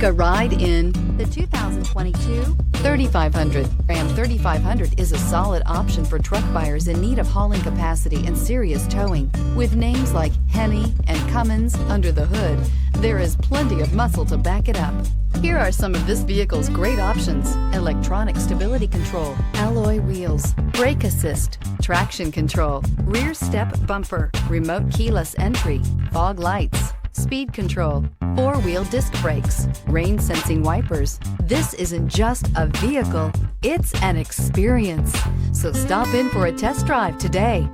Take a ride in the 2022 3500. Ram 3500 is a solid option for truck buyers in need of hauling capacity and serious towing. With names like Hemi and Cummins under the hood, there is plenty of muscle to back it up. Here are some of this vehicle's great options: electronic stability control, alloy wheels, brake assist, traction control, rear step bumper, remote keyless entry, fog lights, speed control, four-wheel disc brakes, rain sensing wipers. This isn't just a vehicle, it's an experience. So stop in for a test drive today.